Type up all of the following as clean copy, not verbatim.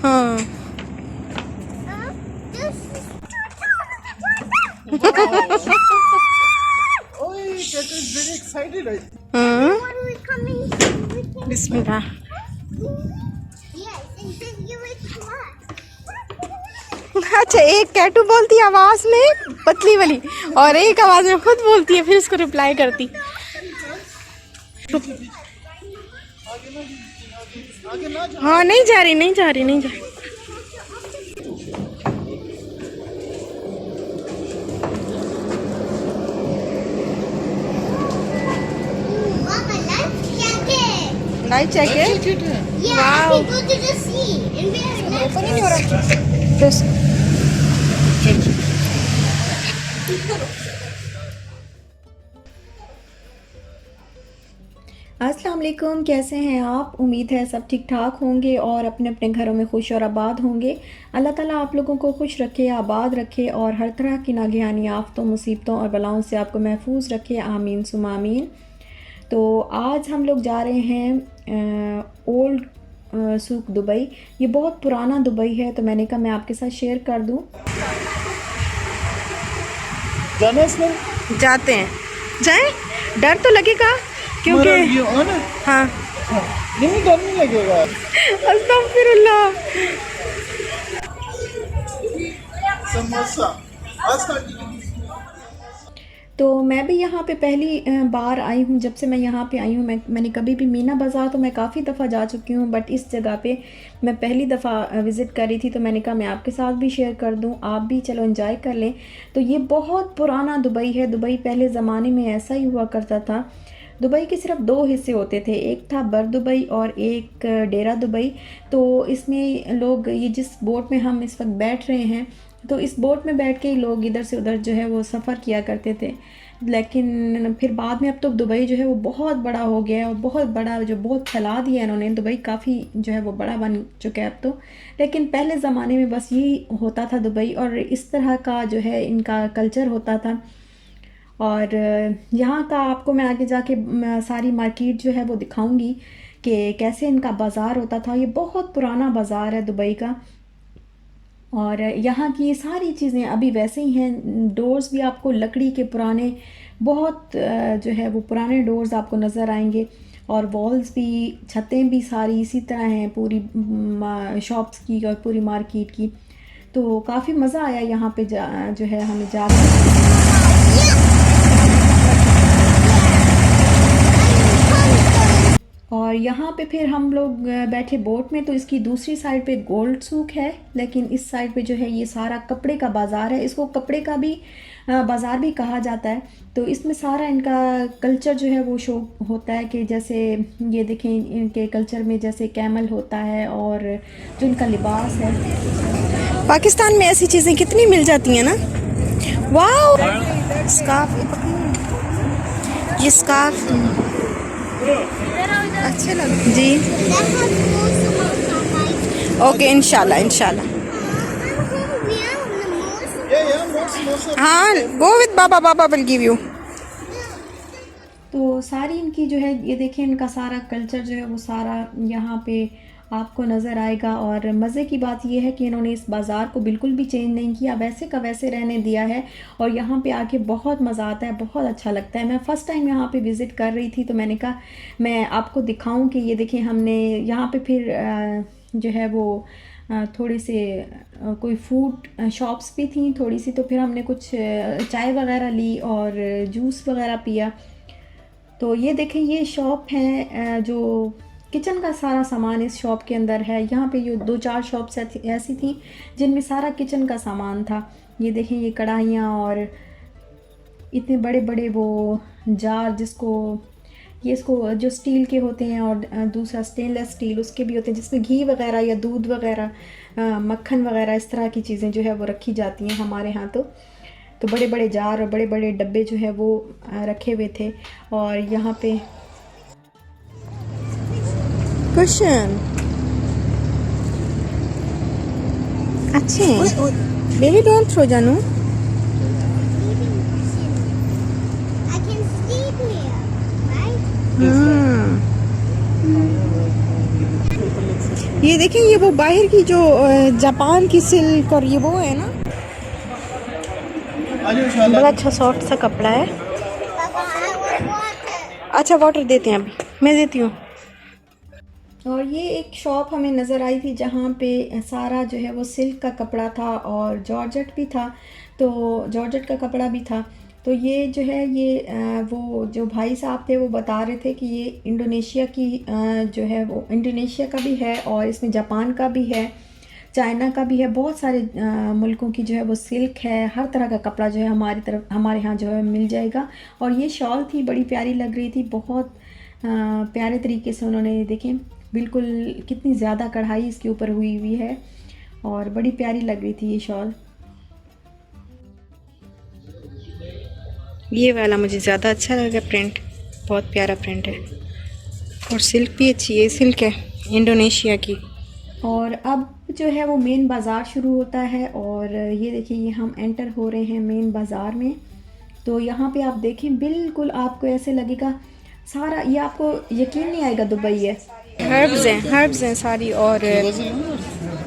हाँ बिस्मिल्लाह। अच्छा, एक कैटू बोलती है आवाज में पतली वाली, और एक आवाज में खुद बोलती है, फिर उसको रिप्लाई करती। हाँ नहीं जा रही, नहीं जा रही, नहीं जा रही। लाइफ जैकेट, वाओ, ओपन ही नहीं हो रहा। अस्सलाम वालेकुम, कैसे हैं आप? उम्मीद है सब ठीक ठाक होंगे और अपने अपने घरों में खुश और आबाद होंगे। अल्लाह ताला आप लोगों को खुश रखे, आबाद रखे और हर तरह की नागहानी आफतों, मुसीबतों और बलाओं से आपको महफूज रखे। आमीन सुम आमीन। तो आज हम लोग जा रहे हैं ओल्ड सूक दुबई। ये बहुत पुराना दुबई है, तो मैंने कहा मैं आपके साथ शेयर कर दूं। जाते हैं, जाएं। डर तो लगेगा क्योंकि हाँ नहीं, डर नहीं लगेगा। अस्तगफिरुल्लाह। समोसा तो मैं भी यहाँ पे पहली बार आई हूँ। जब से मैं यहाँ पे आई हूँ, मैंने कभी भी मीना बाज़ार तो मैं काफ़ी दफ़ा जा चुकी हूँ, बट इस जगह पे मैं पहली दफ़ा विज़िट करी थी। तो मैंने कहा मैं आपके साथ भी शेयर कर दूँ, आप भी चलो एंजॉय कर लें। तो ये बहुत पुराना दुबई है। दुबई पहले ज़माने में ऐसा ही हुआ करता था। दुबई के सिर्फ दो हिस्से होते थे, एक था बर दुबई और एक डेरा दुबई। तो इसमें लोग, ये जिस बोट में हम इस वक्त बैठ रहे हैं, तो इस बोट में बैठ के ही लोग इधर से उधर जो है वो सफ़र किया करते थे। लेकिन फिर बाद में अब तो दुबई जो है वो बहुत बड़ा हो गया है, और बहुत बड़ा जो बहुत फैला दिया इन्होंने। दुबई काफ़ी जो है वो बड़ा बन चुका है अब तो। लेकिन पहले ज़माने में बस यही होता था दुबई, और इस तरह का जो है इनका कल्चर होता था। और यहाँ का आपको मैं आगे जाके सारी मार्केट जो है वो दिखाऊंगी कि कैसे इनका बाज़ार होता था। ये बहुत पुराना बाज़ार है दुबई का, और यहाँ की सारी चीज़ें अभी वैसे ही हैं। डोर्स भी आपको लकड़ी के पुराने, बहुत जो है वो पुराने डोर्स आपको नज़र आएंगे, और वॉल्स भी, छतें भी सारी इसी तरह हैं, पूरी शॉप्स की और पूरी मार्केट की। तो काफ़ी मज़ा आया यहाँ पे जो है हमें जाकर। और यहाँ पे फिर हम लोग बैठे बोट में। तो इसकी दूसरी साइड पे गोल्ड सूक है, लेकिन इस साइड पे जो है ये सारा कपड़े का बाज़ार है। इसको कपड़े का भी बाज़ार भी कहा जाता है। तो इसमें सारा इनका कल्चर जो है वो शो होता है, कि जैसे ये देखें इनके कल्चर में जैसे कैमल होता है, और जो इनका लिबास है। पाकिस्तान में ऐसी चीज़ें कितनी मिल जाती हैं ना। वाओ, स्कार्फ, ये स्कार्फ अच्छे लग जी। ओके, इंशाल्लाह इंशाल्लाह। हाँ, go with Baba, Baba will give you. तो सारी इनकी जो है, ये देखिए इनका सारा कल्चर जो है वो सारा यहाँ पे आपको नज़र आएगा। और मज़े की बात यह है कि इन्होंने इस बाज़ार को बिल्कुल भी चेंज नहीं किया, वैसे का वैसे रहने दिया है। और यहाँ पे आके बहुत मज़ा आता है, बहुत अच्छा लगता है। मैं फ़र्स्ट टाइम यहाँ पे विज़िट कर रही थी, तो मैंने कहा मैं आपको दिखाऊं कि ये देखिए हमने यहाँ पे फिर जो है वो थोड़ी से कोई फूड शॉप्स भी थी थोड़ी सी। तो फिर हमने कुछ चाय वगैरह ली और जूस वगैरह पिया। तो ये देखें, ये शॉप है जो किचन का सारा सामान इस शॉप के अंदर है। यहाँ पे ये 2-4 शॉप्स ऐसी थी जिनमें सारा किचन का सामान था। ये देखें, ये कढ़ाइयाँ और इतने बड़े बड़े वो जार, जिसको ये इसको जो स्टील के होते हैं, और दूसरा स्टेनलेस स्टील उसके भी होते हैं, जिसमें घी वगैरह या दूध वगैरह, मक्खन वगैरह, इस तरह की चीज़ें जो है वो रखी जाती हैं हमारे यहाँ। तो बड़े बड़े जार और बड़े बड़े डब्बे जो है वो रखे हुए थे। और यहाँ पे कुशन अच्छे हैं। बेबी डोंट थ्रो जानू। ये देखें, ये वो बाहर की जो जापान की सिल्क और ये वो है ना, बड़ा अच्छा सॉफ्ट सा कपड़ा है। अच्छा वाटर देते हैं, अभी मैं देती हूँ। और ये एक शॉप हमें नज़र आई थी जहाँ पे सारा जो है वो सिल्क का कपड़ा था और जॉर्जेट भी था, तो जॉर्जेट का कपड़ा भी था। तो ये जो है ये वो जो भाई साहब थे वो बता रहे थे कि ये इंडोनेशिया की जो है वो इंडोनेशिया का भी है और इसमें जापान का भी है, चाइना का भी है, बहुत सारे मुल्कों की जो है वो सिल्क है। हर तरह का कपड़ा जो है हमारे यहाँ जो है मिल जाएगा। और ये शॉल थी, बड़ी प्यारी लग रही थी, बहुत प्यारे तरीके से उन्होंने देखें, बिल्कुल कितनी ज़्यादा कढ़ाई इसके ऊपर हुई हुई है और बड़ी प्यारी लग रही थी ये शॉल। ये वाला मुझे ज़्यादा अच्छा लगा, प्रिंट बहुत प्यारा प्रिंट है और सिल्क भी अच्छी है, सिल्क है इंडोनेशिया की। और अब जो है वो मेन बाज़ार शुरू होता है और ये देखिए ये हम एंटर हो रहे हैं मेन बाज़ार में। तो यहाँ पे आप देखें, बिल्कुल आपको ऐसे लगेगा सारा, ये आपको यकीन नहीं आएगा दुबई है। हर्ब्स हैं सारी। और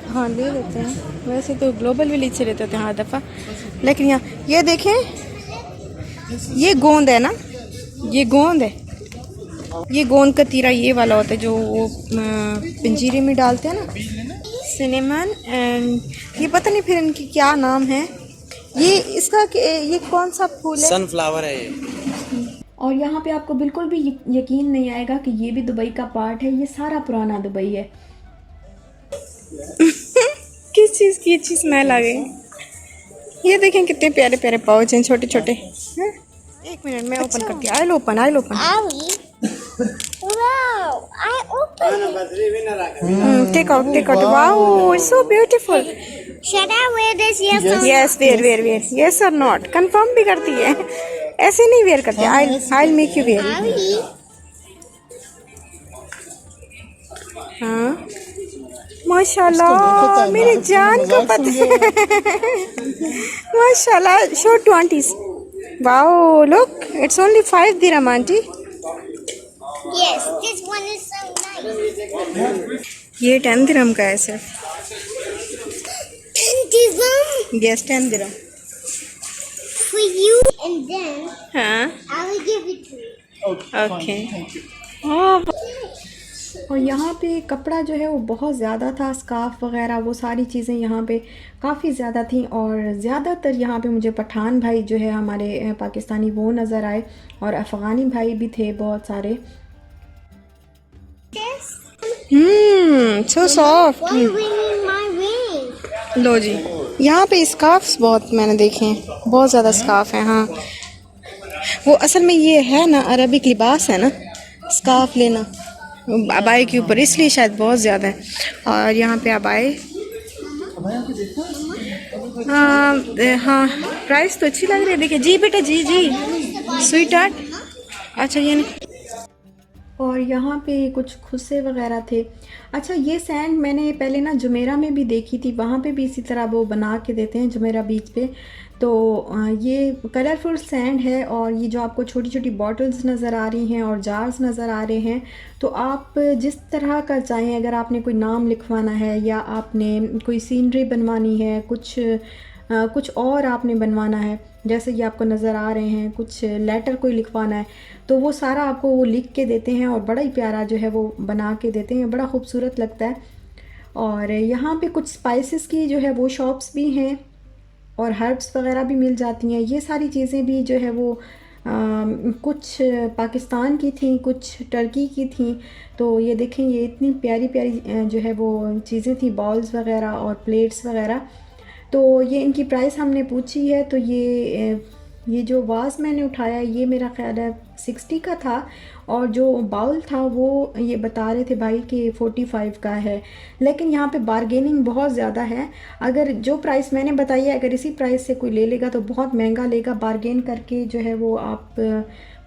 हाँ ले लेते हैं, वैसे तो ग्लोबल विलेज से लेते थे हर दफ़ा, लेकिन यहाँ ये देखें, ये गोंद है ना, ये गोंद है, ये गोंद का तीरा ये वाला होता है जो वो पंजीरे में डालते हैं ना, सिनेमन। एंड ये पता नहीं फिर इनकी क्या नाम है, ये इसका ये कौन सा फूल है, सनफ्लावर है ये। और यहाँ पे आपको बिल्कुल भी यकीन नहीं आएगा कि ये भी दुबई का पार्ट है, ये सारा पुराना दुबई है। किस चीज़ की अच्छी स्मेल आ गई। ये देखें कितने प्यारे प्यारे पाउच हैं छोटे छोटे। एक मिनट में ओपन करती हूँ। I open take out wow it's so beautiful. Should I wear this? Yes or yes wear yes और नॉट कंफर्म भी करती है, ऐसे नहीं वेयर करते। I make you wear. हाँ माशाल्लाह मेरी जान को पता है। माशाल्लाह show 20s। Wow look it's only 5 dirham aunty. Yes, this one is so nice. ये 10 dirham का है सिर्फ। 10 dirham yes 10 dirham। for you, and then हाँ I will give it to you. Okay. और यहाँ पे कपड़ा जो है वो बहुत ज़्यादा था, स्कार्फ वगैरह वो सारी चीज़ें यहाँ पे काफ़ी ज़्यादा थी। और ज़्यादातर यहाँ पे मुझे पठान भाई जो है हमारे पाकिस्तानी वो नज़र आए और अफ़गानी भाई भी थे बहुत सारे। So soft. Why ringing my ring? लो जी, यहाँ पे स्कार्फ्स बहुत मैंने देखे हैं, बहुत ज़्यादा स्कार्फ हैं। हाँ वो असल में ये है ना अरबिक लिबास है ना, स्कार्फ लेना अबाए के ऊपर, इसलिए शायद बहुत ज़्यादा है। और यहाँ पे अबाए हाँ प्राइस तो अच्छी लग रही है। देखिए जी बेटा जी स्वीट हार्ट। अच्छा ये नहीं। और यहाँ पे कुछ खुस्से वगैरह थे। अच्छा ये सैंड मैंने पहले ना जुमेरा में भी देखी थी, वहाँ पे भी इसी तरह वो बना के देते हैं जुमेरा बीच पे। तो ये कलरफुल सैंड है और ये जो आपको छोटी छोटी बॉटल्स नज़र आ रही हैं और जार्स नज़र आ रहे हैं, तो आप जिस तरह का चाहें, अगर आपने कोई नाम लिखवाना है या आपने कोई सीनरी बनवानी है, कुछ और आपने बनवाना है, जैसे ये आपको नज़र आ रहे हैं, कुछ लेटर कोई लिखवाना है, तो वो सारा आपको वो लिख के देते हैं और बड़ा ही प्यारा जो है वो बना के देते हैं, बड़ा खूबसूरत लगता है। और यहाँ पे कुछ स्पाइसेस की जो है वो शॉप्स भी हैं और हर्ब्स वगैरह भी मिल जाती हैं। ये सारी चीज़ें भी जो है वो कुछ पाकिस्तान की थी, कुछ टर्की की थी। तो ये देखें ये इतनी प्यारी प्यारी जो है वो चीज़ें थी, बॉल्स वगैरह और प्लेट्स वगैरह। तो ये इनकी प्राइस हमने पूछी है, तो ये जो वाज मैंने उठाया ये मेरा ख्याल है 60 का था और जो बाउल था वो ये बता रहे थे भाई कि 45 का है। लेकिन यहाँ पे बारगेनिंग बहुत ज़्यादा है। अगर जो प्राइस मैंने बताई है अगर इसी प्राइस से कोई ले लेगा तो बहुत महंगा लेगा, बारगेन करके जो है वो आप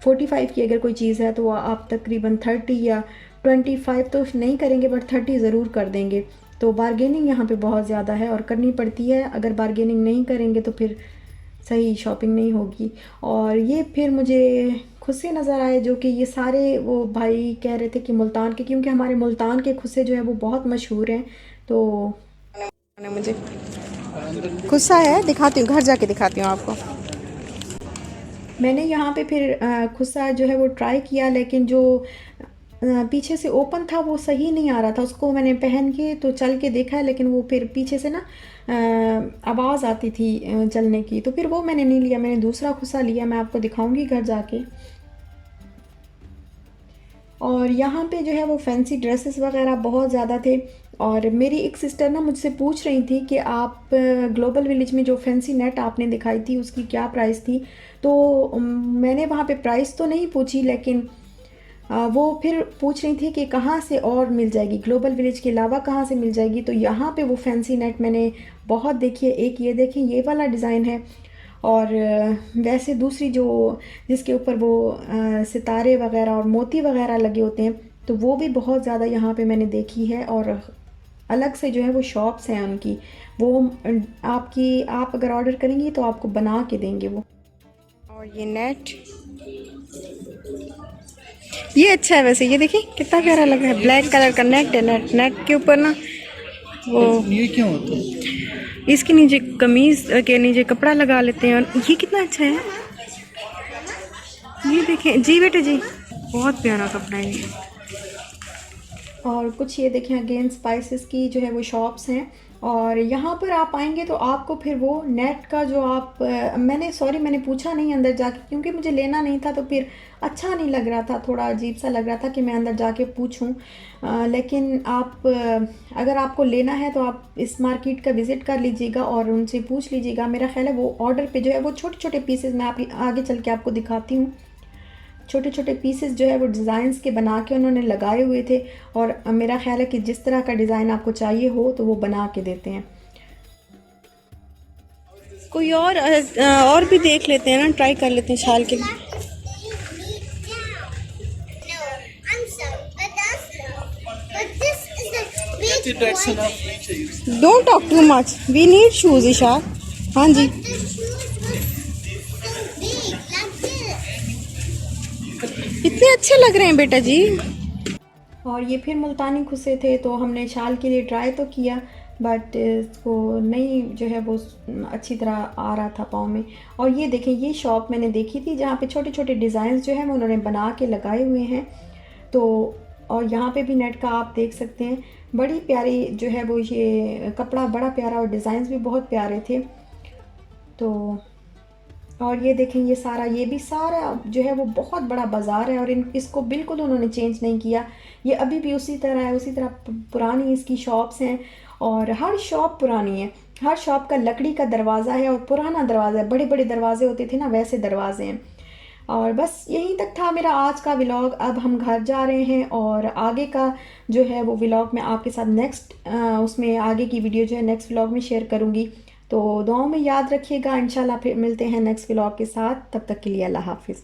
45 की अगर कोई चीज़ है तो वो आप तकरीबन 30 या 25 तो नहीं करेंगे बट 30 ज़रूर कर देंगे। तो बारगेनिंग यहाँ पे बहुत ज़्यादा है और करनी पड़ती है, अगर बारगेनिंग नहीं करेंगे तो फिर सही शॉपिंग नहीं होगी। और ये फिर मुझे खुस्से नज़र आए जो कि ये सारे वो भाई कह रहे थे कि मुल्तान के, क्योंकि हमारे मुल्तान के खुस्से जो है वो बहुत मशहूर हैं। तो मुझे खुस्सा है, दिखाती हूँ, घर जाके दिखाती हूँ आपको। मैंने यहाँ पे फिर खुस्सा जो है वो ट्राई किया, लेकिन जो पीछे से ओपन था वो सही नहीं आ रहा था। उसको मैंने पहन के तो चल के देखा, लेकिन वो फिर पीछे से ना आवाज़ आती थी चलने की, तो फिर वो मैंने नहीं लिया। मैंने दूसरा खुस्सा लिया, मैं आपको दिखाऊंगी घर जाके। और यहाँ पे जो है वो फैंसी ड्रेसेस वगैरह बहुत ज़्यादा थे। और मेरी एक सिस्टर ना मुझसे पूछ रही थी कि आप ग्लोबल विलेज में जो फैंसी नेट आपने दिखाई थी उसकी क्या प्राइस थी। तो मैंने वहाँ पे प्राइस तो नहीं पूछी, लेकिन वो फिर पूछ रही थी कि कहाँ से और मिल जाएगी, ग्लोबल विलेज के अलावा कहाँ से मिल जाएगी। तो यहाँ पे वो फैंसी नेट मैंने बहुत देखी है। एक ये देखें, ये वाला डिज़ाइन है, और वैसे दूसरी जो जिसके ऊपर वो सितारे वगैरह और मोती वगैरह लगे होते हैं, तो वो भी बहुत ज़्यादा यहाँ पे मैंने देखी है। और अलग से जो है वो शॉप्स हैं उनकी, वो आप अगर ऑर्डर करेंगी तो आपको बना के देंगे वो। और ये नेट, ये अच्छा है वैसे, ये देखिए कितना प्यारा लग रहा है, ब्लैक कलर का नेट है। नेट के ऊपर ना वो ये क्यों होता है? इसके नीचे कमीज के नीचे कपड़ा लगा लेते हैं। और ये कितना अच्छा है, ये देखें जी बेटे जी, बहुत प्यारा कपड़ा है ये। और कुछ ये देखें अगेन स्पाइसेस की जो है वो शॉप्स हैं। और यहाँ पर आप आएंगे तो आपको फिर वो नेट का जो आप मैंने पूछा नहीं अंदर जाके, क्योंकि मुझे लेना नहीं था, तो फिर अच्छा नहीं लग रहा था, थोड़ा अजीब सा लग रहा था कि मैं अंदर जाके पूछूं। लेकिन आप अगर आपको लेना है तो आप इस मार्केट का विज़िट कर लीजिएगा और उनसे पूछ लीजिएगा। मेरा ख्याल है वो ऑर्डर पे जो है वो छोटे छोटे पीसेस, मैं आप आगे चल के आपको दिखाती हूँ, छोटे छोटे पीसेस जो है वो डिज़ाइंस के बना के उन्होंने लगाए हुए थे। और मेरा ख्याल है कि जिस तरह का डिज़ाइन आपको चाहिए हो तो वो बना के देते हैं। कोई और भी देख लेते हैं ना, ट्राई कर लेते हैं शाल के लिए। No, I'm sorry, but that's no. But this is a big That's white. enough features. Don't talk too much, we need shoes इशार। हाँ जी, The shoes was so big, like this. इतने अच्छे लग रहे हैं बेटा जी। और ये फिर मुल्तानी खुसे थे, तो हमने शाल के लिए ट्राई तो किया, बट इसको नहीं जो है वो अच्छी तरह आ रहा था पाँव में। और ये देखें, ये शॉप मैंने देखी थी जहाँ पे छोटे छोटे डिज़ाइंस जो हैं वो उन्होंने बना के लगाए हुए हैं। तो और यहाँ पे भी नेट का आप देख सकते हैं, बड़ी प्यारी जो है वो ये कपड़ा बड़ा प्यारा और डिज़ाइंस भी बहुत प्यारे थे। तो और ये देखें, ये भी सारा जो है वो बहुत बड़ा बाज़ार है, और इसको बिल्कुल उन्होंने चेंज नहीं किया, ये अभी भी उसी तरह है, उसी तरह पुरानी इसकी शॉप्स हैं। और हर शॉप पुरानी है, हर शॉप का लकड़ी का दरवाज़ा है और पुराना दरवाज़ा है, बड़े बड़े दरवाजे होते थे ना वैसे दरवाजे हैं। और बस यहीं तक था मेरा आज का व्लॉग। अब हम घर जा रहे हैं और आगे का जो है वो व्लॉग मैं आपके साथ नेक्स्ट उसमें आगे की वीडियो जो है नेक्स्ट व्लॉग में शेयर करूँगी। तो दुआओं में याद रखिएगा, इंशाल्लाह फिर मिलते हैं नेक्स्ट व्लॉग के साथ। तब तक के लिए अल्लाह हाफिज़।